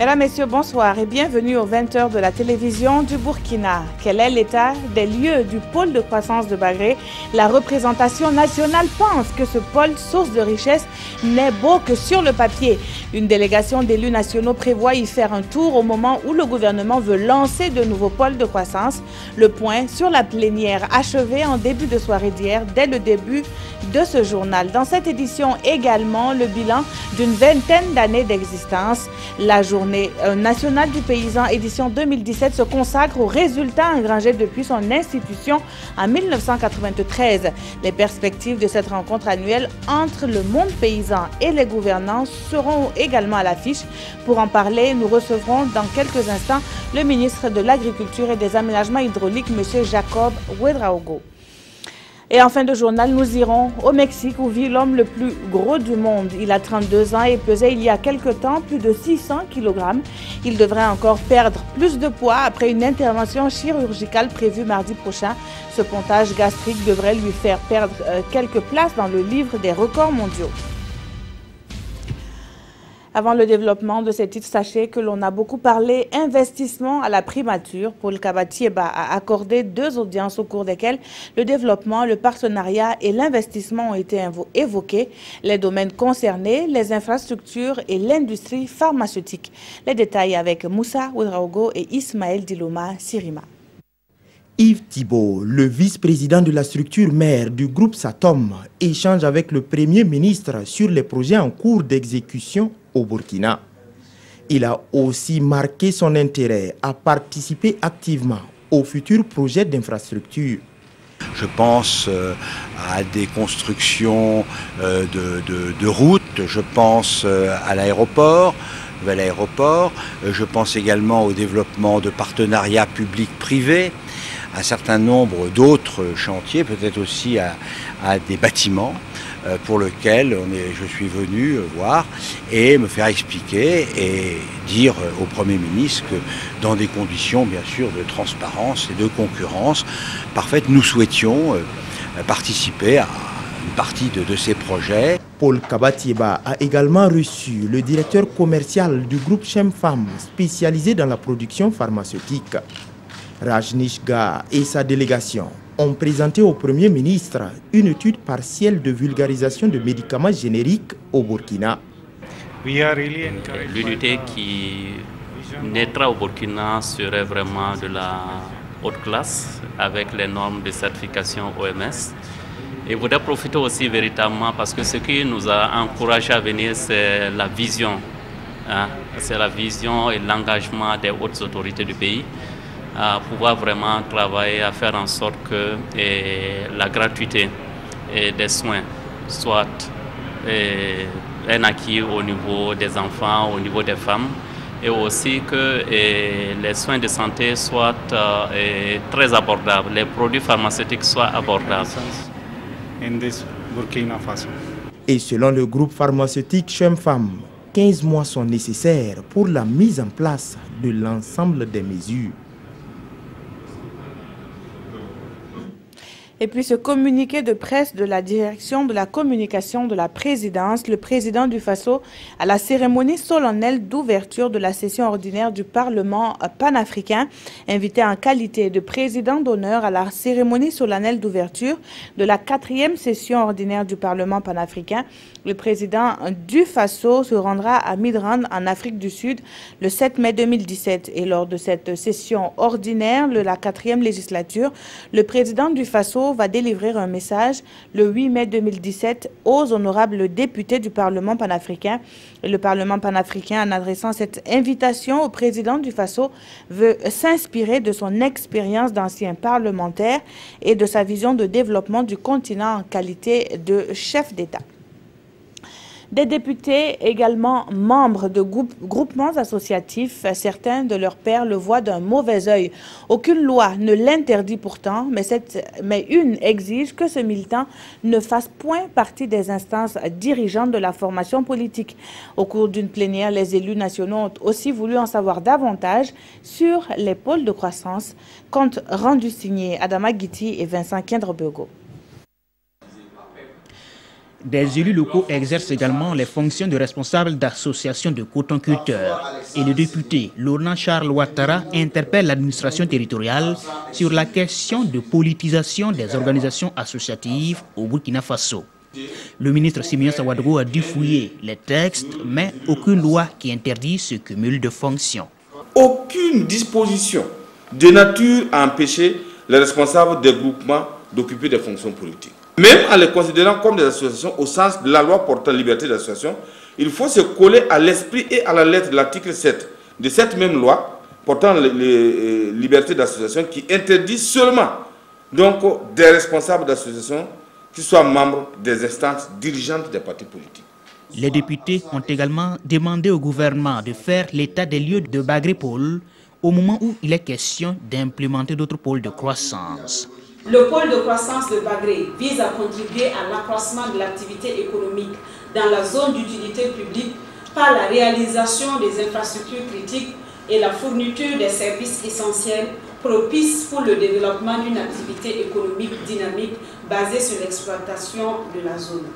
Mesdames, Messieurs, bonsoir et bienvenue aux 20h de la télévision du Burkina. Quel est l'état des lieux du pôle de croissance de Bagré? La représentation nationale pense que ce pôle, source de richesse, n'est beau que sur le papier. Une délégation d'élus nationaux prévoit y faire un tour au moment où le gouvernement veut lancer de nouveaux pôles de croissance. Le point sur la plénière achevée en début de soirée d'hier, dès le début de ce journal. Dans cette édition également, le bilan d'une vingtaine d'années d'existence. La journée nationale du paysan édition 2017 se consacre aux résultats engrangés depuis son institution en 1993. Les perspectives de cette rencontre annuelle entre le monde paysan et les gouvernants seront également à l'affiche. Pour en parler, nous recevrons dans quelques instants le ministre de l'Agriculture et des Aménagements hydrauliques, M. Jacob Ouedraogo. Et en fin de journal, nous irons au Mexique où vit l'homme le plus gros du monde. Il a 32 ans et pesait il y a quelque temps plus de 600 kg. Il devrait encore perdre plus de poids après une intervention chirurgicale prévue mardi prochain. Ce pontage gastrique devrait lui faire perdre quelques places dans le livre des records mondiaux. Avant le développement de ces titres, sachez que l'on a beaucoup parlé investissement à la primature. Paul Kabatieba a accordé 2 audiences au cours desquelles le développement, le partenariat et l'investissement ont été évoqués. Les domaines concernés, les infrastructures et l'industrie pharmaceutique. Les détails avec Moussa Ouedraogo et Ismaël Diloma Sirima. Yves Thibault, le vice-président de la structure mère du groupe Satom, échange avec le Premier ministre sur les projets en cours d'exécution au Burkina. Il a aussi marqué son intérêt à participer activement aux futurs projets d'infrastructure. Je pense à des constructions de routes, je pense à l'aéroport, nouvel aéroport, je pense également au développement de partenariats publics-privés, un certain nombre d'autres chantiers, peut-être aussi à des bâtiments pour lesquels je suis venu voir et me faire expliquer et dire au Premier ministre que dans des conditions bien sûr de transparence et de concurrence parfaite, nous souhaitions participer à une partie de ces projets. Paul Kabatieba a également reçu le directeur commercial du groupe Chemfam spécialisé dans la production pharmaceutique. Rajnish Gah et sa délégation ont présenté au Premier ministre une étude partielle de vulgarisation de médicaments génériques au Burkina. L'unité qui naîtra au Burkina serait vraiment de la haute classe avec les normes de certification OMS. Et je voudrais profiter aussi véritablement parce que ce qui nous a encouragé à venir, c'est la vision. C'est la vision et l'engagement des hautes autorités du pays à pouvoir vraiment travailler à faire en sorte que la gratuité des soins soit un acquis au niveau des enfants, au niveau des femmes, et aussi que les soins de santé soient très abordables, les produits pharmaceutiques soient abordables. Et selon le groupe pharmaceutique Chemfam, 15 mois sont nécessaires pour la mise en place de l'ensemble des mesures. Et puis ce communiqué de presse de la direction de la communication de la présidence, le président du Faso à la cérémonie solennelle d'ouverture de la session ordinaire du Parlement panafricain, invité en qualité de président d'honneur à la cérémonie solennelle d'ouverture de la 4e session ordinaire du Parlement panafricain. Le président du Faso se rendra à Midrand en Afrique du Sud le 7 mai 2017 et lors de cette session ordinaire de la 4e législature, le président du Faso va délivrer un message le 8 mai 2017 aux honorables députés du Parlement panafricain. Et le Parlement panafricain, en adressant cette invitation au président du Faso, veut s'inspirer de son expérience d'ancien parlementaire et de sa vision de développement du continent en qualité de chef d'État. Des députés également membres de groupements associatifs, certains de leurs pairs le voient d'un mauvais œil. Aucune loi ne l'interdit pourtant, mais une exige que ce militant ne fasse point partie des instances dirigeantes de la formation politique. Au cours d'une plénière, les élus nationaux ont aussi voulu en savoir davantage sur les pôles de croissance. Compte rendu signé Adama Guiti et Vincent Kendrobego. Des élus locaux exercent également les fonctions de responsables d'associations de cotonculteurs. Et le député Laurent Charles Ouattara interpelle l'administration territoriale sur la question de politisation des organisations associatives au Burkina Faso. Le ministre Simeon Ouattara a dû fouiller les textes, mais aucune loi qui interdit ce cumul de fonctions. Aucune disposition de nature à empêcher les responsables des groupements d'occuper des fonctions politiques. Même en les considérant comme des associations au sens de la loi portant liberté d'association, il faut se coller à l'esprit et à la lettre de l'article 7 de cette même loi portant les libertés d'association qui interdit seulement donc, des responsables d'associations qui soient membres des instances dirigeantes des partis politiques. Les députés ont également demandé au gouvernement de faire l'état des lieux de Bagré Pôle au moment où il est question d'implémenter d'autres pôles de croissance. Le pôle de croissance de Bagré vise à contribuer à l'accroissement de l'activité économique dans la zone d'utilité publique par la réalisation des infrastructures critiques et la fourniture des services essentiels propices pour le développement d'une activité économique dynamique basée sur l'exploitation de la zone.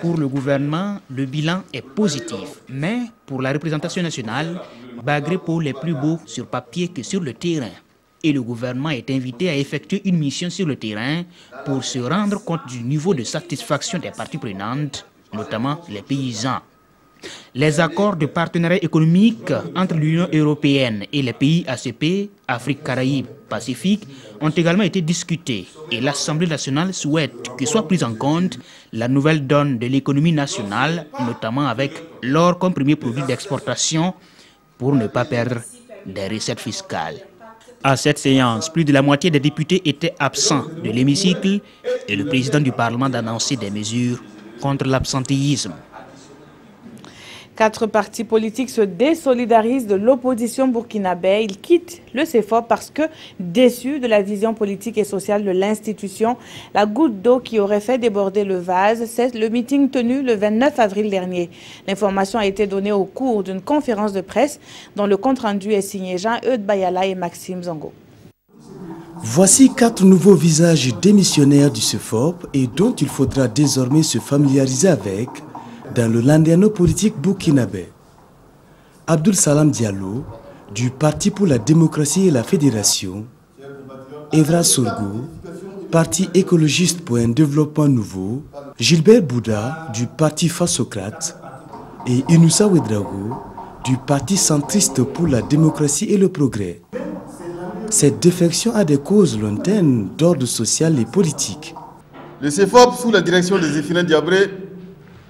Pour le gouvernement, le bilan est positif, mais pour la représentation nationale, Bagré Pôle est plus beau sur papier que sur le terrain. Et le gouvernement est invité à effectuer une mission sur le terrain pour se rendre compte du niveau de satisfaction des parties prenantes, notamment les paysans. Les accords de partenariat économique entre l'Union européenne et les pays ACP, Afrique, Caraïbes, Pacifique, ont également été discutés et l'Assemblée nationale souhaite que soit prise en compte la nouvelle donne de l'économie nationale, notamment avec l'or comme premier produit d'exportation pour ne pas perdre des recettes fiscales. À cette séance, plus de la moitié des députés étaient absents de l'hémicycle et le président du Parlement a annoncé des mesures contre l'absentéisme. 4 partis politiques se désolidarisent de l'opposition burkinabé. Ils quittent le CEFOP parce que, déçus de la vision politique et sociale de l'institution, la goutte d'eau qui aurait fait déborder le vase, c'est le meeting tenu le 29 avril dernier. L'information a été donnée au cours d'une conférence de presse dont le compte-rendu est signé Jean-Eudes Bayala et Maxime Zongo. Voici 4 nouveaux visages démissionnaires du CEFOP et dont il faudra désormais se familiariser avec dans le landerneau politique burkinabé. Abdoul Salam Diallo, du Parti pour la démocratie et la fédération, Evra Sorgo, Parti écologiste pour un développement nouveau, Gilbert Bouda, du Parti Fassocrate, et Inoussa Ouedraogo, du Parti centriste pour la démocratie et le progrès. Cette défection a des causes lointaines d'ordre social et politique. Le CEFOP, sous la direction de Zéphirine Diabré,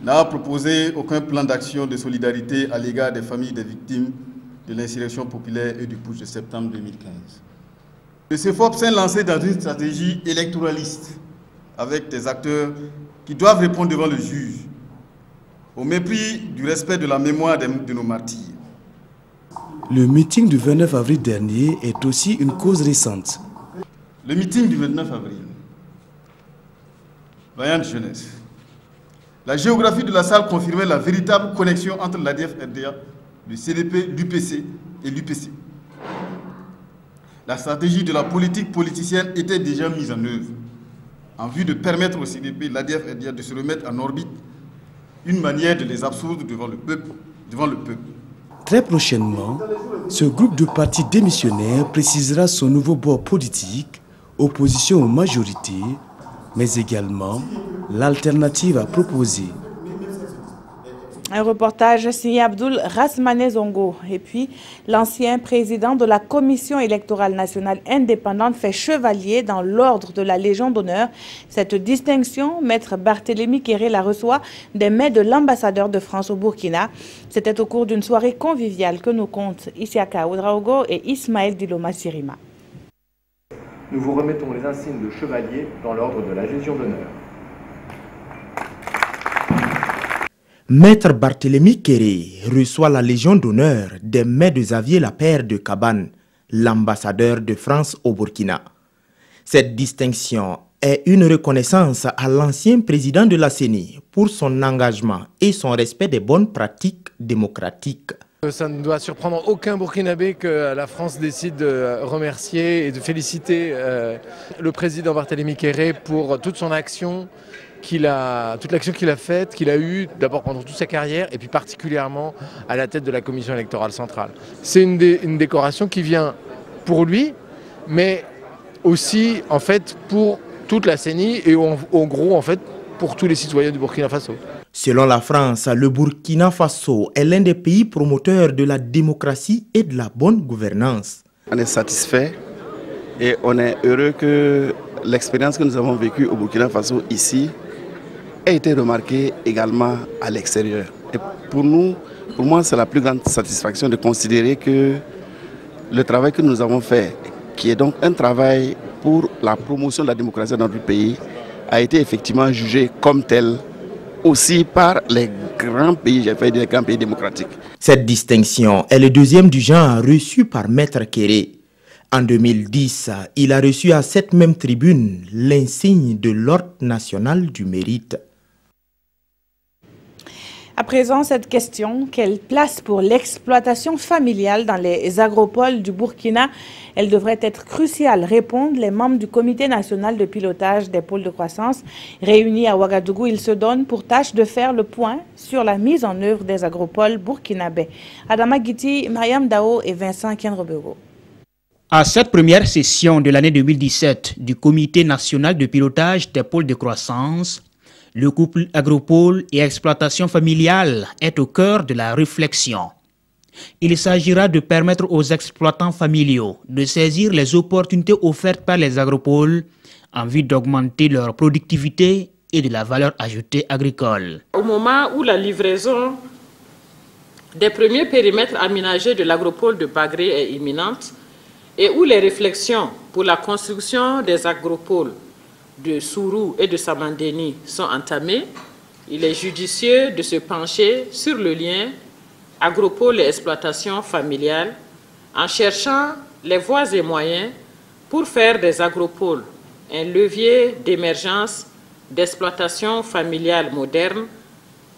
n'a proposé aucun plan d'action de solidarité à l'égard des familles des victimes de l'insurrection populaire et du putsch de septembre 2015. Le CEFOP s'est lancé dans une stratégie électoraliste avec des acteurs qui doivent répondre devant le juge, au mépris du respect de la mémoire de nos martyrs. Le meeting du 29 avril dernier est aussi une cause récente. Le meeting du 29 avril, vaillante jeunesse. La géographie de la salle confirmait la véritable connexion entre l'ADF-RDA, le CDP, l'UPC et l'UPC. La stratégie de la politique politicienne était déjà mise en œuvre en vue de permettre au CDP, l'ADF-RDA de se remettre en orbite, une manière de les absoudre devant le peuple. Très prochainement, ce groupe de partis démissionnaires précisera son nouveau bord politique, opposition aux majorités, mais également l'alternative à proposer. Un reportage signé Abdoul Rasmane Zongo. Et puis, l'ancien président de la Commission électorale nationale indépendante fait chevalier dans l'ordre de la Légion d'honneur. Cette distinction, Maître Barthélémy Kéré la reçoit des mains de l'ambassadeur de France au Burkina. C'était au cours d'une soirée conviviale que nous comptent Isiaka Ouedraogo et Ismaël Diloma Sirima. Nous vous remettons les insignes de chevalier dans l'ordre de la Légion d'honneur. Maître Barthélémy Kéré reçoit la Légion d'honneur des mains de Xavier Lapère de Cabane, l'ambassadeur de France au Burkina. Cette distinction est une reconnaissance à l'ancien président de la CENI pour son engagement et son respect des bonnes pratiques démocratiques. Ça ne doit surprendre aucun Burkinabé que la France décide de remercier et de féliciter le président Barthélémy Kéré pour toute son action toute l'action qu'il a faite, qu'il a eue d'abord pendant toute sa carrière et puis particulièrement à la tête de la commission électorale centrale. C'est une décoration qui vient pour lui, mais aussi en fait pour toute la CENI et en gros en fait pour tous les citoyens du Burkina Faso. Selon la France, le Burkina Faso est l'un des pays promoteurs de la démocratie et de la bonne gouvernance. On est satisfait et on est heureux que l'expérience que nous avons vécue au Burkina Faso ici a été remarquée également à l'extérieur. Et pour moi, c'est la plus grande satisfaction de considérer que le travail que nous avons fait, qui est donc un travail pour la promotion de la démocratie dans notre pays, a été effectivement jugé comme tel aussi par les grands pays, j'ai fait des grands pays démocratiques. Cette distinction est le deuxième du genre reçu par Maître Kéré. En 2010, il a reçu à cette même tribune l'insigne de l'Ordre national du mérite. À présent, cette question, quelle place pour l'exploitation familiale dans les agropoles du Burkina? Elle devrait être cruciale, répondent les membres du Comité national de pilotage des pôles de croissance. Réunis à Ouagadougou, ils se donnent pour tâche de faire le point sur la mise en œuvre des agropoles burkinabés. Adama Guiti, Mariam Dao et Vincent Kenrobego. À cette première session de l'année 2017 du Comité national de pilotage des pôles de croissance, le couple agropole et exploitation familiale est au cœur de la réflexion. Il s'agira de permettre aux exploitants familiaux de saisir les opportunités offertes par les agropoles en vue d'augmenter leur productivité et de la valeur ajoutée agricole. Au moment où la livraison des premiers périmètres aménagés de l'agropole de Bagré est imminente et où les réflexions pour la construction des agropoles de Sourou et de Samandeni sont entamées, il est judicieux de se pencher sur le lien agropole et exploitation familiale en cherchant les voies et moyens pour faire des agropoles un levier d'émergence d'exploitation familiale moderne,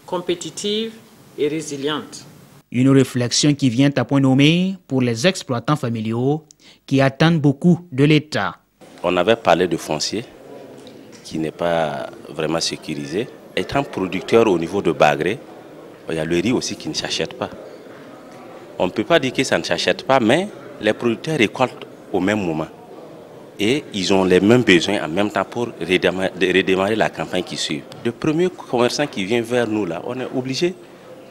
compétitive et résiliente. Une réflexion qui vient à point nommé pour les exploitants familiaux qui attendent beaucoup de l'État. On avait parlé de foncier qui n'est pas vraiment sécurisé. Étant producteur au niveau de Bagré, il y a le riz aussi qui ne s'achète pas. On ne peut pas dire que ça ne s'achète pas, mais les producteurs récoltent au même moment. Et ils ont les mêmes besoins en même temps pour redémarrer la campagne qui suit. Le premier commerçant qui vient vers nous, là, on est obligé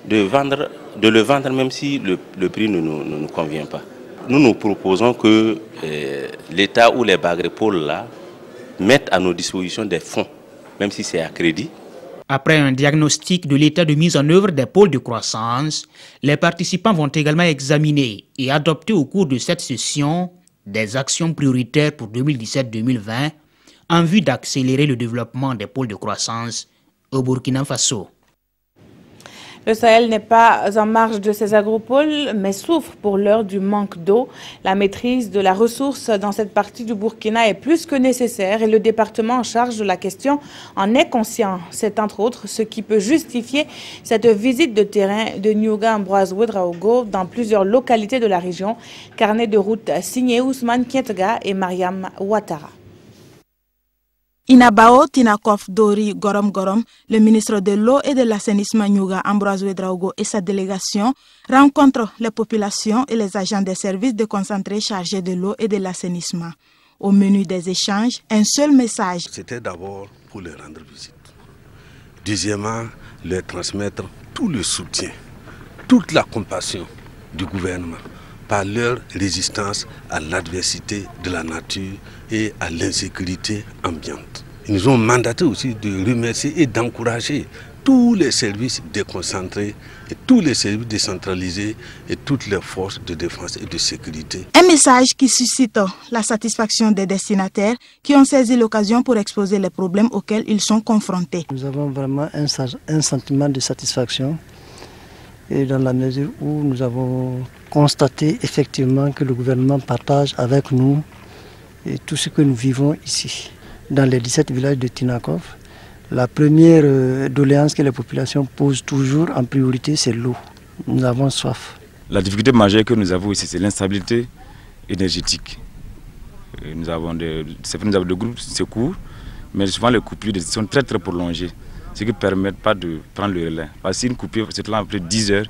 de le vendre même si le prix ne nous convient pas. Nous proposons que l'État ou les bagrépoles là mettent à nos dispositions des fonds, même si c'est à crédit. Après un diagnostic de l'état de mise en œuvre des pôles de croissance, les participants vont également examiner et adopter au cours de cette session des actions prioritaires pour 2017-2020 en vue d'accélérer le développement des pôles de croissance au Burkina Faso. Le Sahel n'est pas en marge de ces agropoles, mais souffre pour l'heure du manque d'eau. La maîtrise de la ressource dans cette partie du Burkina est plus que nécessaire et le département en charge de la question en est conscient. C'est entre autres ce qui peut justifier cette visite de terrain de Niouga Ambroise Ouedraogo dans plusieurs localités de la région. Carnet de route signé Ousmane Kietga et Mariam Ouattara. Inabao Tinakov Dori Gorom Gorom, le ministre de l'eau et de l'assainissement Niouga Ambroise Ouedraogo et sa délégation rencontrent les populations et les agents des services déconcentrés chargés de l'eau et de l'assainissement. Au menu des échanges, un seul message. C'était d'abord pour leur rendre visite. Deuxièmement, leur transmettre tout le soutien, toute la compassion du gouvernement par leur résistance à l'adversité de la nature et à l'insécurité ambiante. Ils nous ont mandaté aussi de remercier et d'encourager tous les services déconcentrés et tous les services décentralisés et toutes les forces de défense et de sécurité. Un message qui suscite la satisfaction des destinataires qui ont saisi l'occasion pour exposer les problèmes auxquels ils sont confrontés. Nous avons vraiment un sentiment de satisfaction et dans la mesure où nous avons constaté effectivement que le gouvernement partage avec nous et tout ce que nous vivons ici. Dans les 17 villages de Tinakov, la première doléance que les populations posent toujours en priorité, c'est l'eau. Nous avons soif. La difficulté majeure que nous avons ici, c'est l'instabilité énergétique. Nous avons des groupes de secours Mais souvent les coupures sont très prolongées, ce qui ne permet pas de prendre le relais. Parce que si une coupure c'est là après 10 heures,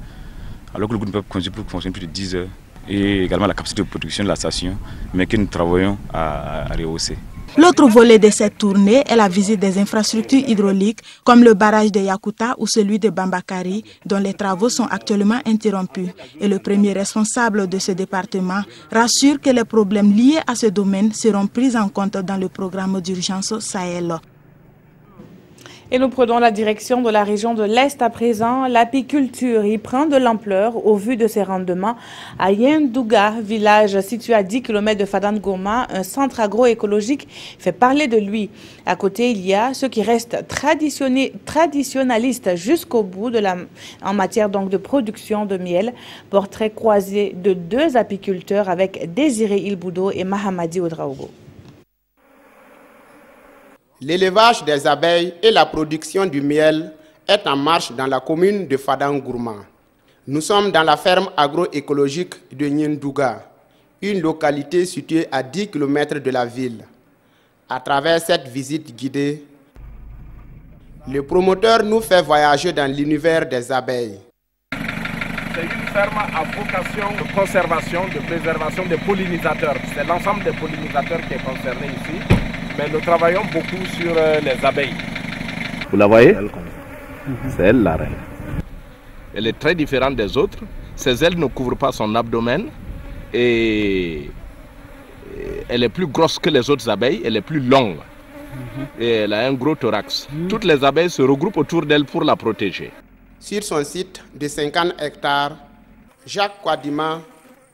alors que le groupe peut fonctionner plus de 10 heures, et également la capacité de production de la station, mais que nous travaillons à rehausser. L'autre volet de cette tournée est la visite des infrastructures hydrauliques comme le barrage de Yakuta ou celui de Bambakari dont les travaux sont actuellement interrompus. Et le premier responsable de ce département rassure que les problèmes liés à ce domaine seront pris en compte dans le programme d'urgence Sahel. Et nous prenons la direction de la région de l'Est à présent. L'apiculture y prend de l'ampleur au vu de ses rendements. À Yendouga, village situé à 10 km de Fadane-Gourma, un centre agroécologique fait parler de lui. À côté, il y a ceux qui restent traditionnalistes jusqu'au bout en matière donc de production de miel. Portrait croisé de deux apiculteurs avec Désiré Ilboudo et Mahamadi Oudraogo. L'élevage des abeilles et la production du miel est en marche dans la commune de Fadane-Gourma. Nous sommes dans la ferme agroécologique de Yendouga, une localité située à 10 km de la ville. À travers cette visite guidée, le promoteur nous fait voyager dans l'univers des abeilles. C'est une ferme à vocation de conservation, de préservation des pollinisateurs. C'est l'ensemble des pollinisateurs qui est concerné ici. Mais nous travaillons beaucoup sur les abeilles. Vous la voyez? C'est elle la reine. Elle est très différente des autres. Ses ailes ne couvrent pas son abdomen et elle est plus grosse que les autres abeilles, elle est plus longue et elle a un gros thorax. Toutes les abeilles se regroupent autour d'elle pour la protéger. Sur son site de 50 hectares, Jacques Kouadima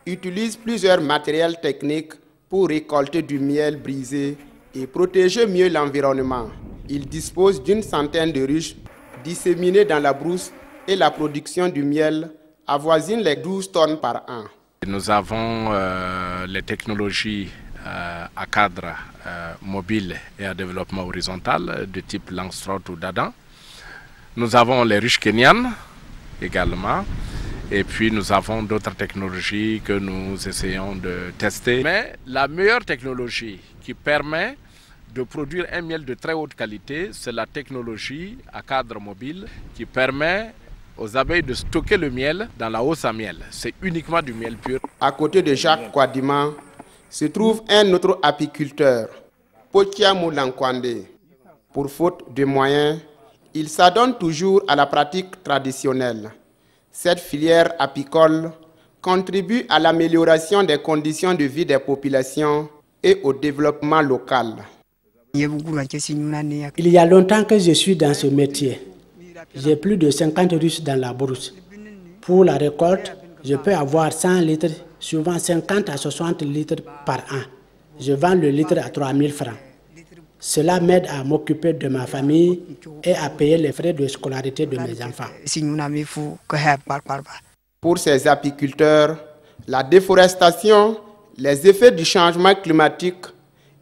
utilise plusieurs matériels techniques pour récolter du miel brisé et protéger mieux l'environnement. Il dispose d'une centaine de ruches disséminées dans la brousse et la production du miel avoisine les 12 tonnes par an. Nous avons les technologies à cadre mobile et à développement horizontal de type Langstroth ou Dadan. Nous avons les ruches kenyanes également. Et puis nous avons d'autres technologies que nous essayons de tester. Mais la meilleure technologie qui permet de produire un miel de très haute qualité, c'est la technologie à cadre mobile qui permet aux abeilles de stocker le miel dans la hausse à miel. C'est uniquement du miel pur. À côté de Jacques Kouadima se trouve un autre apiculteur, Potia Moulankwande. Pour faute de moyens, il s'adonne toujours à la pratique traditionnelle. Cette filière apicole contribue à l'amélioration des conditions de vie des populations et au développement local. Il y a longtemps que je suis dans ce métier. J'ai plus de 50 ruches dans la brousse. Pour la récolte, je peux avoir 100 litres, souvent 50 à 60 litres par an. Je vends le litre à 3 000 francs. Cela m'aide à m'occuper de ma famille et à payer les frais de scolarité de mes enfants. Pour ces apiculteurs, la déforestation, les effets du changement climatique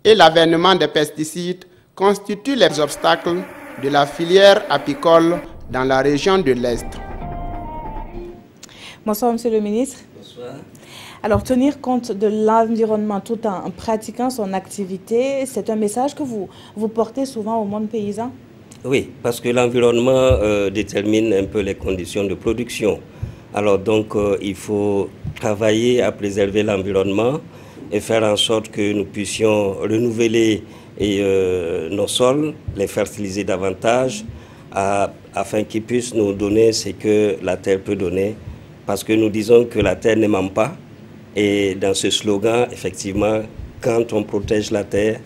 et l'avènement des pesticides constituent les obstacles de la filière apicole dans la région de l'Est. Bonsoir, Monsieur le ministre. Bonsoir. Alors, tenir compte de l'environnement tout en pratiquant son activité, c'est un message que vous portez souvent au monde paysan? Oui, parce que l'environnement détermine un peu les conditions de production. Alors donc, il faut travailler à préserver l'environnement et faire en sorte que nous puissions renouveler nos sols, les fertiliser davantage, afin qu'ils puissent nous donner ce que la terre peut donner. Parce que nous disons que la terre ne ment pas. Et dans ce slogan, effectivement, quand on protège la terre,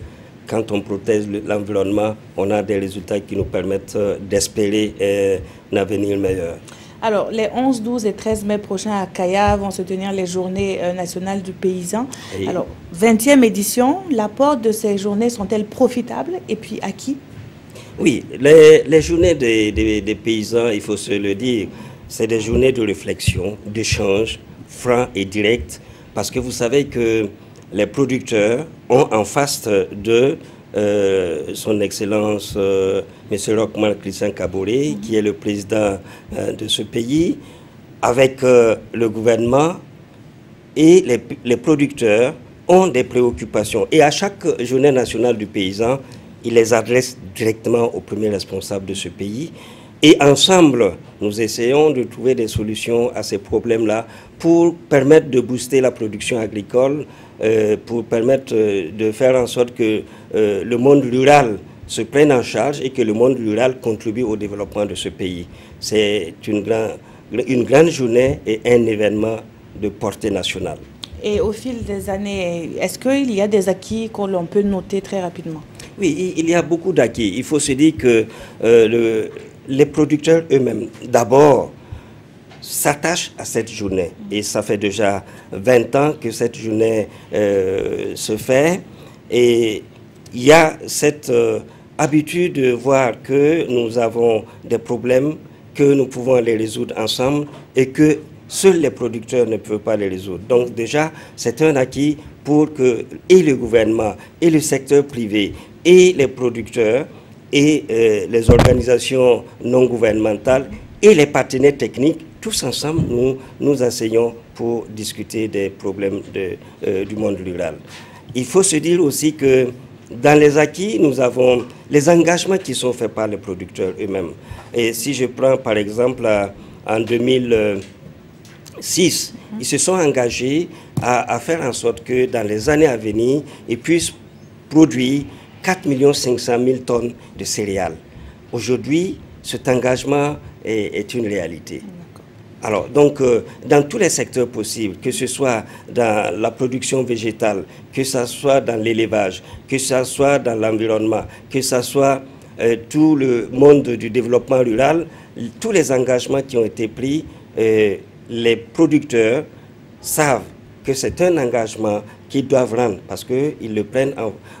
quand on protège l'environnement, on a des résultats qui nous permettent d'espérer un avenir meilleur. Alors, les 11, 12 et 13 mai prochains à Kaya vont se tenir les journées nationales du paysan. Oui. Alors, 20e édition, l'apport de ces journées sont-elles profitables et puis à qui? Oui, les journées des paysans, il faut se le dire, c'est des journées de réflexion, d'échange, franc et direct, parce que vous savez que les producteurs ont en face de son Excellence M. Rochman Christian Kaboré, qui est le président de ce pays, avec le gouvernement, et les producteurs ont des préoccupations. Et à chaque journée nationale du paysan, il les adresse directement aux premiers responsables de ce pays. Et ensemble, nous essayons de trouver des solutions à ces problèmes-là pour permettre de booster la production agricole, pour permettre de faire en sorte que le monde rural se prenne en charge et que le monde rural contribue au développement de ce pays. C'est une grande journée et un événement de portée nationale. Et au fil des années, est-ce qu'il y a des acquis que l'on peut noter très rapidement? Oui, il y a beaucoup d'acquis. Il faut se dire que les producteurs eux-mêmes, d'abord, s'attachent à cette journée. Et ça fait déjà 20 ans que cette journée se fait. Et il y a cette habitude de voir que nous avons des problèmes, que nous pouvons les résoudre ensemble et que seuls les producteurs ne peuvent pas les résoudre. Donc déjà, c'est un acquis pour que et le gouvernement, et le secteur privé, et les producteurs, et les organisations non gouvernementales, et les partenaires techniques, tous ensemble, nous asseyons pour discuter des problèmes du monde rural. Il faut se dire aussi que dans les acquis, nous avons les engagements qui sont faits par les producteurs eux-mêmes. Et si je prends par exemple en 2006, ils se sont engagés à faire en sorte que dans les années à venir, ils puissent produire 4 500 000 tonnes de céréales. Aujourd'hui, cet engagement est une réalité. Alors, donc, dans tous les secteurs possibles, que ce soit dans la production végétale, que ce soit dans l'élevage, que ce soit dans l'environnement, que ce soit tout le monde du développement rural, tous les engagements qui ont été pris, les producteurs savent que c'est un engagement qu'ils doivent rendre parce qu'ils le prennent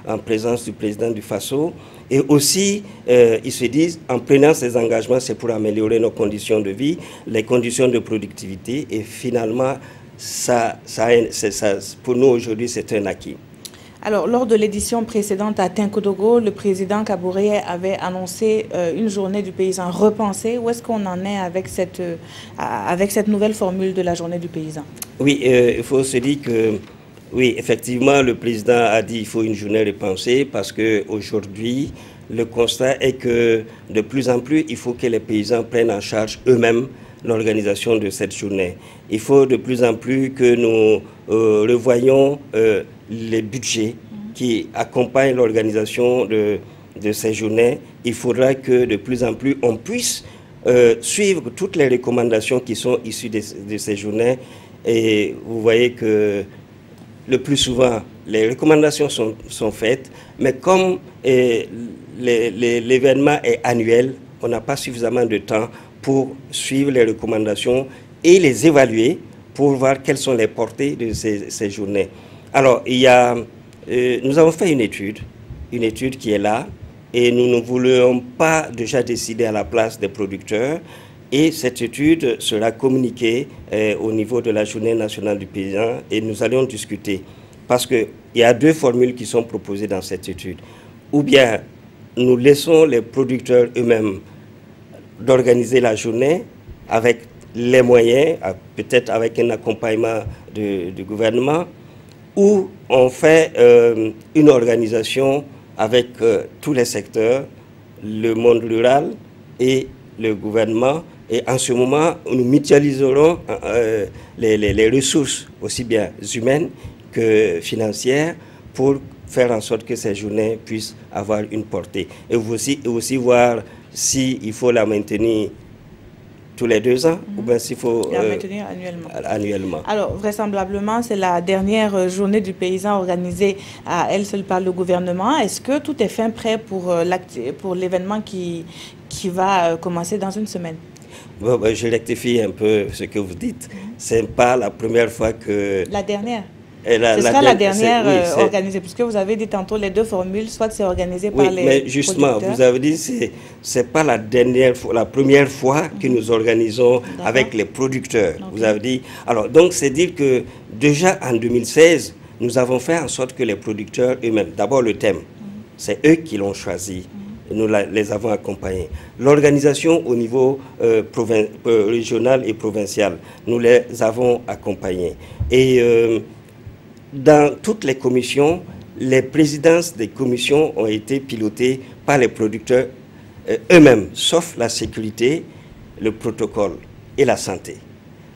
en présence du président du Faso. Et aussi, ils se disent, en prenant ces engagements, c'est pour améliorer nos conditions de vie, les conditions de productivité. Et finalement, pour nous aujourd'hui, c'est un acquis. Alors, lors de l'édition précédente à Tinkodogo, le président Kaboré avait annoncé une journée du paysan repensée. Où est-ce qu'on en est avec cette nouvelle formule de la journée du paysan? Oui, il faut se dire que, oui, effectivement, le président a dit qu'il faut une journée repensée parce qu'aujourd'hui, le constat est que de plus en plus, il faut que les paysans prennent en charge eux-mêmes l'organisation de cette journée. Il faut de plus en plus que nous revoyions les budgets qui accompagnent l'organisation de ces journées. Il faudra que de plus en plus on puisse suivre toutes les recommandations qui sont issues de ces journées. Et vous voyez que le plus souvent, les recommandations sont faites, mais comme l'événement est annuel, on n'a pas suffisamment de temps pour suivre les recommandations et les évaluer pour voir quelles sont les portées de ces journées. Alors, nous avons fait une étude qui est là, et nous ne voulions pas déjà décider à la place des producteurs, et cette étude sera communiquée au niveau de la Journée nationale du paysan, et nous allons discuter, parce qu'il y a deux formules qui sont proposées dans cette étude. Ou bien, nous laissons les producteurs eux-mêmes d'organiser la journée avec les moyens, peut-être avec un accompagnement du gouvernement, où on fait une organisation avec tous les secteurs, le monde rural et le gouvernement. Et en ce moment, nous mutualiserons les ressources, aussi bien humaines que financières, pour faire en sorte que ces journées puissent avoir une portée. Et aussi voir s'il faut la maintenir tous les 2 ans, ou bien s'il faut la maintenir annuellement. Alors, vraisemblablement, c'est la dernière journée du paysan organisée à elle seule par le gouvernement. Est-ce que tout est fin prêt pour l'événement qui va commencer dans une semaine? Bon, je rectifie un peu ce que vous dites. Ce n'est pas la première fois que... La dernière. Ce sera la dernière organisée, puisque vous avez dit tantôt les deux formules, soit c'est organisé par les mais justement, producteurs. Vous avez dit que ce n'est pas la première fois que nous organisons avec les producteurs. Okay. Vous avez dit. Alors, donc, c'est dire que déjà en 2016, nous avons fait en sorte que les producteurs eux-mêmes, d'abord le thème, c'est eux qui l'ont choisi. Nous les avons accompagnés. L'organisation au niveau régional et provincial, nous les avons accompagnés. Et dans toutes les commissions, les présidences des commissions ont été pilotées par les producteurs eux-mêmes, sauf la sécurité, le protocole et la santé.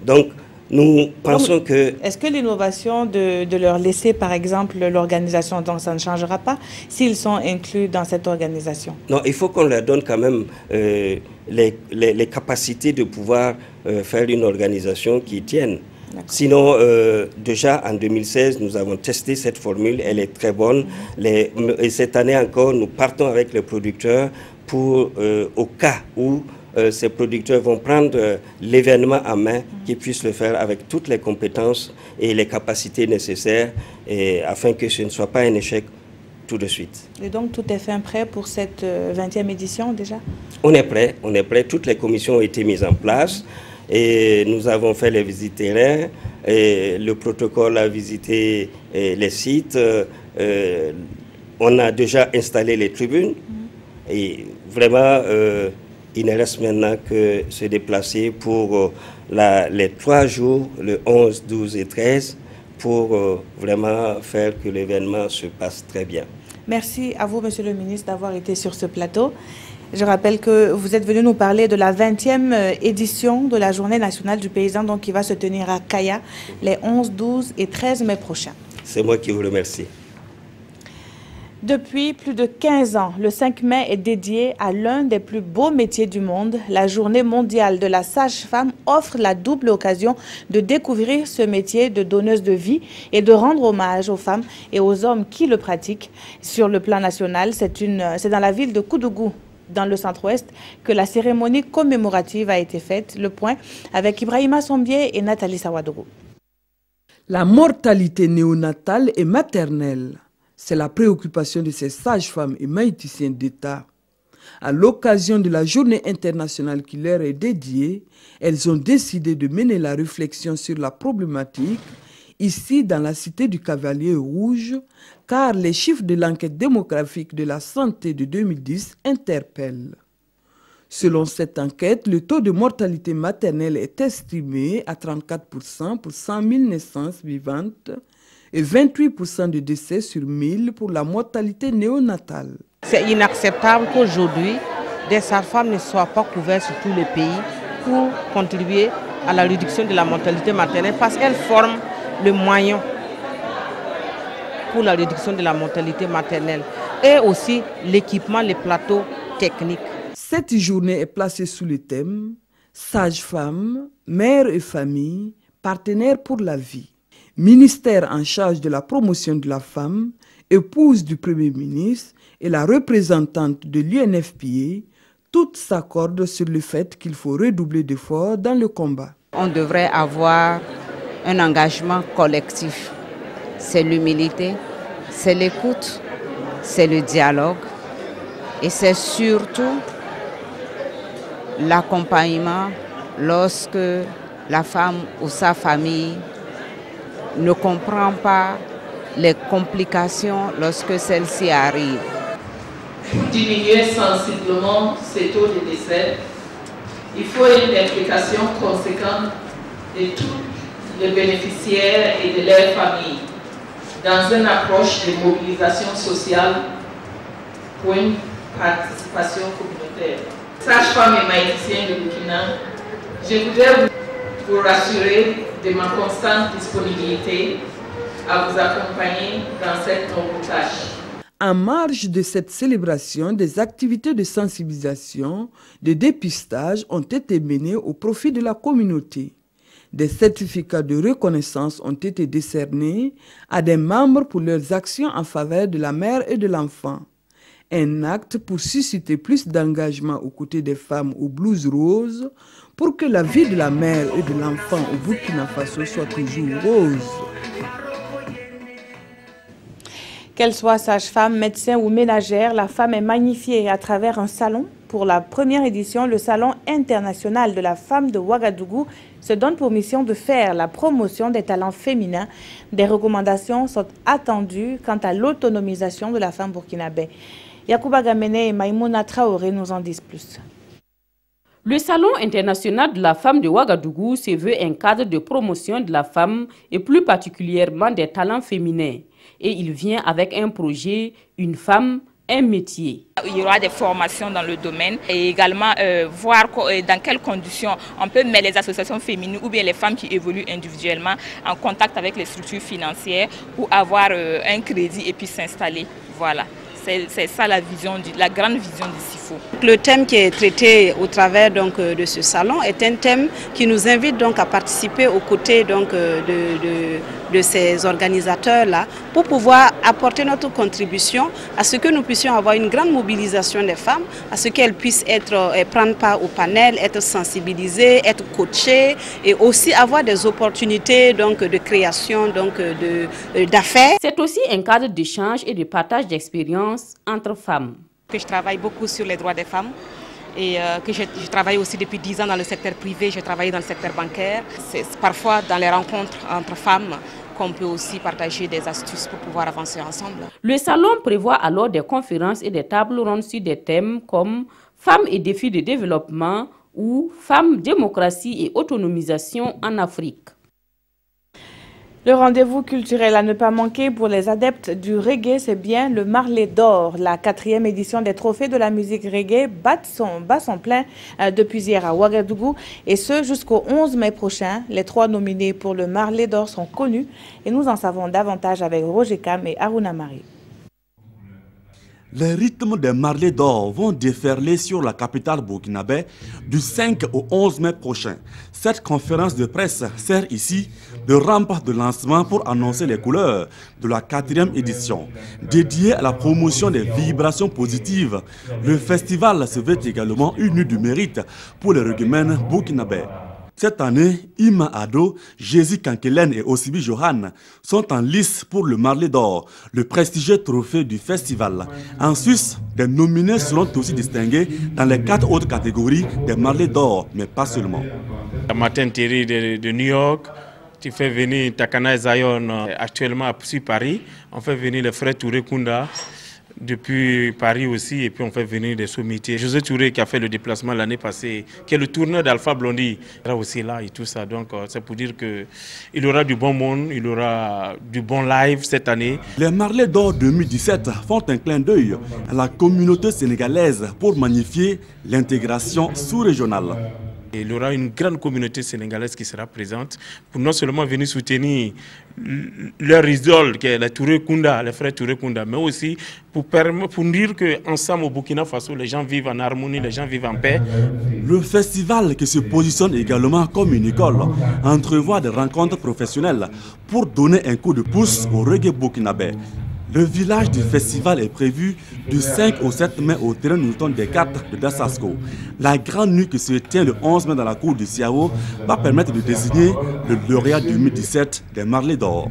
Donc, nous pensons que... Est-ce que l'innovation de leur laisser, par exemple, l'organisation, donc ça ne changera pas s'ils sont inclus dans cette organisation? Non, il faut qu'on leur donne quand même les capacités de pouvoir faire une organisation qui tienne. Sinon, déjà en 2016, nous avons testé cette formule, elle est très bonne. Et cette année encore, nous partons avec les producteurs pour, au cas où ces producteurs vont prendre l'événement en main, qu'ils puissent le faire avec toutes les compétences et les capacités nécessaires afin que ce ne soit pas un échec tout de suite. Et donc tout est fin prêt pour cette 20e édition déjà? On est prêt, toutes les commissions ont été mises en place et nous avons fait les visites terrain, et le protocole a visité les sites, on a déjà installé les tribunes et vraiment il ne reste maintenant que se déplacer pour les 3 jours, le 11, 12 et 13, pour vraiment faire que l'événement se passe très bien. Merci à vous, Monsieur le ministre, d'avoir été sur ce plateau. Je rappelle que vous êtes venu nous parler de la 20e édition de la Journée nationale du paysan, donc qui va se tenir à Kaya les 11, 12 et 13 mai prochains. C'est moi qui vous remercie. Depuis plus de 15 ans, le 5 mai est dédié à l'un des plus beaux métiers du monde. La Journée mondiale de la sage-femme offre la double occasion de découvrir ce métier de donneuse de vie et de rendre hommage aux femmes et aux hommes qui le pratiquent. Sur le plan national, c'est dans la ville de Koudougou, dans le centre-ouest, que la cérémonie commémorative a été faite. Le point avec Ibrahima Sombier et Nathalie Sawadogo. La mortalité néonatale et maternelle, c'est la préoccupation de ces sages-femmes et maïticiens d'État. À l'occasion de la journée internationale qui leur est dédiée, elles ont décidé de mener la réflexion sur la problématique ici dans la cité du Cavalier Rouge, car les chiffres de l'enquête démographique de la santé de 2010 interpellent. Selon cette enquête, le taux de mortalité maternelle est estimé à 34% pour 100 000 naissances vivantes et 28% de décès sur 1000 pour la mortalité néonatale. C'est inacceptable qu'aujourd'hui, des sages-femmes ne soient pas couvertes sur tous les pays pour contribuer à la réduction de la mortalité maternelle parce qu'elles forment le moyen pour la réduction de la mortalité maternelle et aussi l'équipement, les plateaux techniques. Cette journée est placée sous le thème « Sages-femmes, mères et familles, partenaires pour la vie ». Ministère en charge de la promotion de la femme, épouse du Premier ministre et la représentante de l'UNFPA, toutes s'accordent sur le fait qu'il faut redoubler d'efforts dans le combat. On devrait avoir un engagement collectif. C'est l'humilité, c'est l'écoute, c'est le dialogue et c'est surtout l'accompagnement lorsque la femme ou sa famille ne comprend pas les complications lorsque celles-ci arrivent. Pour diminuer sensiblement ces taux de décès, il faut une implication conséquente de tous les bénéficiaires et de leurs familles dans une approche de mobilisation sociale pour une participation communautaire. Sages-femmes et maïticiens de Burkina, je voudrais vous rassurer de ma constante disponibilité à vous accompagner dans cette noble tâche. En marge de cette célébration, des activités de sensibilisation, de dépistage ont été menées au profit de la communauté. Des certificats de reconnaissance ont été décernés à des membres pour leurs actions en faveur de la mère et de l'enfant. Un acte pour susciter plus d'engagement aux côtés des femmes au blouse rose, pour que la vie de la mère et de l'enfant au Burkina Faso soit toujours rose. Qu'elle soit sage-femme, médecin ou ménagère, la femme est magnifiée à travers un salon. Pour la première édition, le Salon international de la femme de Ouagadougou se donne pour mission de faire la promotion des talents féminins. Des recommandations sont attendues quant à l'autonomisation de la femme burkinabé. Yacouba Gamene et Maïmouna Traoré nous en disent plus. Le Salon international de la femme de Ouagadougou se veut un cadre de promotion de la femme et plus particulièrement des talents féminins. et il vient avec un projet, une femme, un métier. Il y aura des formations dans le domaine et également voir dans quelles conditions on peut mettre les associations féminines ou bien les femmes qui évoluent individuellement en contact avec les structures financières pour avoir un crédit et puis s'installer. Voilà. C'est ça la grande vision du CIFO. Le thème qui est traité au travers de ce salon est un thème qui nous invite donc à participer aux côtés donc, de ces organisateurs-là pour pouvoir apporter notre contribution à ce que nous puissions avoir une grande mobilisation des femmes, à ce qu'elles puissent prendre part au panel, être sensibilisées, être coachées et aussi avoir des opportunités donc, de création d'affaires. C'est aussi un cadre d'échange et de partage d'expériences entre femmes. Je travaille beaucoup sur les droits des femmes et que je travaille aussi depuis 10 ans dans le secteur privé, je travaille dans le secteur bancaire. C'est parfois dans les rencontres entre femmes qu'on peut aussi partager des astuces pour pouvoir avancer ensemble. Le salon prévoit alors des conférences et des tables rondes sur des thèmes comme femmes et défis de développement ou femmes, démocratie et autonomisation en Afrique. Le rendez-vous culturel à ne pas manquer pour les adeptes du reggae, c'est bien le Marley d'Or. La 4e édition des trophées de la musique reggae bat son plein depuis hier à Ouagadougou et ce jusqu'au 11 mai prochain. Les 3 nominés pour le Marley d'Or sont connus et nous en savons davantage avec Roger Kam et Aruna Marie. Les rythmes des Marley d'Or vont déferler sur la capitale burkinabé du 5 au 11 mai prochain. Cette conférence de presse sert ici de rampe de lancement pour annoncer les couleurs de la 4e édition. Dédiée à la promotion des vibrations positives, le festival se veut également une nuit du mérite pour les rugbymen burkinabés. Cette année, Ima Ado, Jésus Kankelen et Osibi Johan sont en lice pour le Marley d'Or, le prestigieux trophée du festival. En Suisse, des nominés seront aussi distingués dans les 4 autres catégories des Marley d'Or, mais pas seulement. Martin Thierry de New York, tu fais venir Takana et Zion actuellement sur Paris, on fait venir les frères Touré Kunda depuis Paris aussi, et puis on fait venir des sommitiers. José Touré qui a fait le déplacement l'année passée, qui est le tourneur d'Alpha Blondie, sera aussi là et tout ça. Donc c'est pour dire qu'il y aura du bon monde, il y aura du bon live cette année. Les Marley d'Or 2017 font un clin d'œil à la communauté sénégalaise pour magnifier l'intégration sous-régionale. Il y aura une grande communauté sénégalaise qui sera présente pour non seulement venir soutenir leur idole, qui est les Touré Kunda, les frères Touré Kunda, mais aussi pour dire qu'ensemble au Burkina Faso, les gens vivent en harmonie, les gens vivent en paix. Le festival qui se positionne également comme une école entrevoit des rencontres professionnelles pour donner un coup de pouce au reggae burkinabé. Le village du festival est prévu du 5 au 7 mai au terrain Newton des 4 de Dassasko. La grande nuit qui se tient le 11 mai dans la cour du Siao va permettre de désigner le lauréat 2017 des Marley d'Or.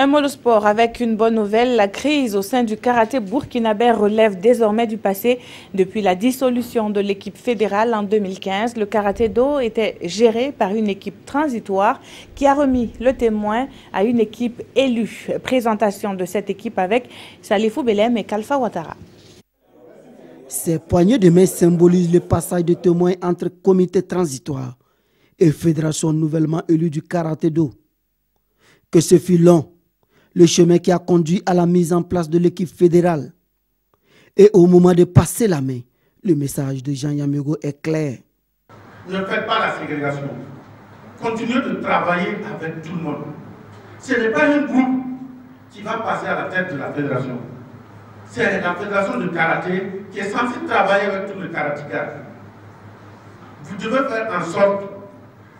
Un mot de sport avec une bonne nouvelle. La crise au sein du karaté burkinabé relève désormais du passé. Depuis la dissolution de l'équipe fédérale en 2015, le karaté-do était géré par une équipe transitoire qui a remis le témoin à une équipe élue. Présentation de cette équipe avec Salifou Belem et Kalfa Ouattara. Ces poignées de main symbolisent le passage de témoin entre comité transitoire et fédération nouvellement élue du karaté-do. Que ce fut long, le chemin qui a conduit à la mise en place de l'équipe fédérale. Et au moment de passer la main, le message de Jean Yamego est clair. Ne faites pas la ségrégation. Continuez de travailler avec tout le monde. Ce n'est pas un groupe qui va passer à la tête de la fédération. C'est la fédération de karaté qui est censée travailler avec tous les karatékas. Vous devez faire en sorte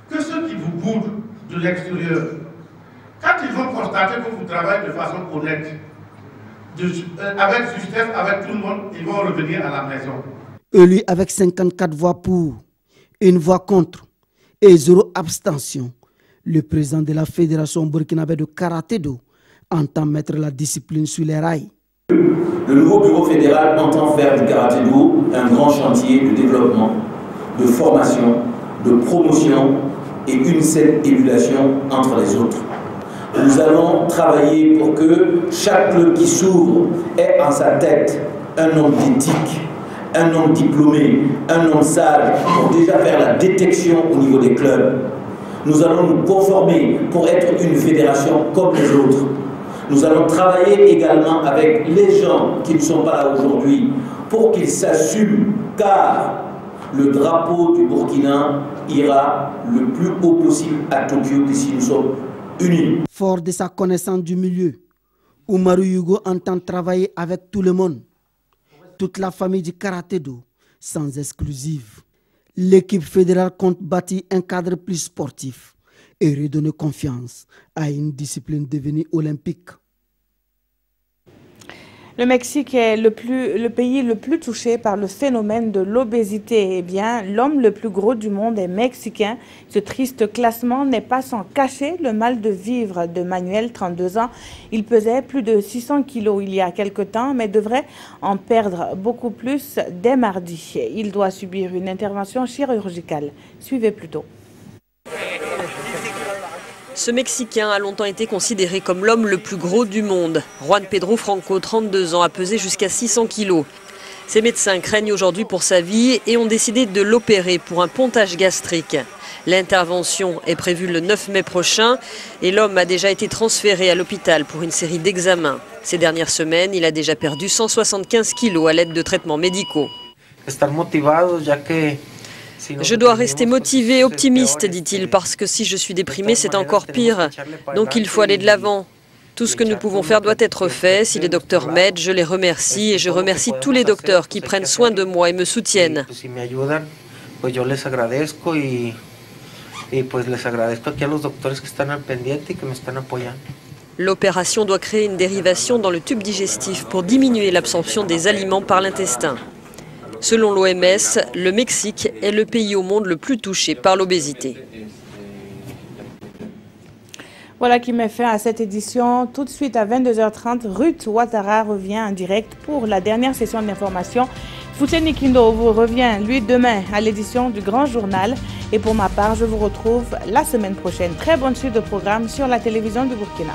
que ceux qui vous boudent de l'extérieur, quand ils vont constater que vous travaillez de façon honnête, avec justesse, avec tout le monde, ils vont revenir à la maison. Élu avec 54 voix pour, une voix contre et 0 abstention, le président de la Fédération burkinabé de karaté-do entend mettre la discipline sur les rails. Le nouveau bureau fédéral entend faire du karaté-do un grand chantier de développement, de formation, de promotion et une saine émulation entre les autres. Nous allons travailler pour que chaque club qui s'ouvre ait en sa tête un homme d'éthique, un homme diplômé, un homme sage pour déjà faire la détection au niveau des clubs. Nous allons nous conformer pour être une fédération comme les autres. Nous allons travailler également avec les gens qui ne sont pas là aujourd'hui pour qu'ils s'assument, car le drapeau du Burkina ira le plus haut possible à Tokyo si nous sommes unis. Fort de sa connaissance du milieu, Umaru Yugo entend travailler avec tout le monde, toute la famille du karaté-do, sans exclusive. L'équipe fédérale compte bâtir un cadre plus sportif et redonner confiance à une discipline devenue olympique. Le Mexique est le pays le plus touché par le phénomène de l'obésité. Eh bien, l'homme le plus gros du monde est mexicain. Ce triste classement n'est pas sans cacher le mal de vivre de Manuel, 32 ans. Il pesait plus de 600 kilos il y a quelque temps, mais devrait en perdre beaucoup plus dès mardi. Il doit subir une intervention chirurgicale. Suivez plutôt. Ce Mexicain a longtemps été considéré comme l'homme le plus gros du monde. Juan Pedro Franco, 32 ans, a pesé jusqu'à 600 kilos. Ses médecins craignent aujourd'hui pour sa vie et ont décidé de l'opérer pour un pontage gastrique. L'intervention est prévue le 9 mai prochain et l'homme a déjà été transféré à l'hôpital pour une série d'examens. Ces dernières semaines, il a déjà perdu 175 kilos à l'aide de traitements médicaux. Je dois rester motivé, optimiste, dit-il, parce que si je suis déprimé, c'est encore pire. Donc il faut aller de l'avant. Tout ce que nous pouvons faire doit être fait. Si les docteurs m'aident, je les remercie et je remercie tous les docteurs qui prennent soin de moi et me soutiennent. L'opération doit créer une dérivation dans le tube digestif pour diminuer l'absorption des aliments par l'intestin. Selon l'OMS, le Mexique est le pays au monde le plus touché par l'obésité. Voilà qui met fin à cette édition. Tout de suite à 22h30, Ruth Ouattara revient en direct pour la dernière session d'information. Fousseni Kindo vous revient, lui, demain à l'édition du Grand Journal. Et pour ma part, je vous retrouve la semaine prochaine. Très bonne suite de programme sur la télévision du Burkina.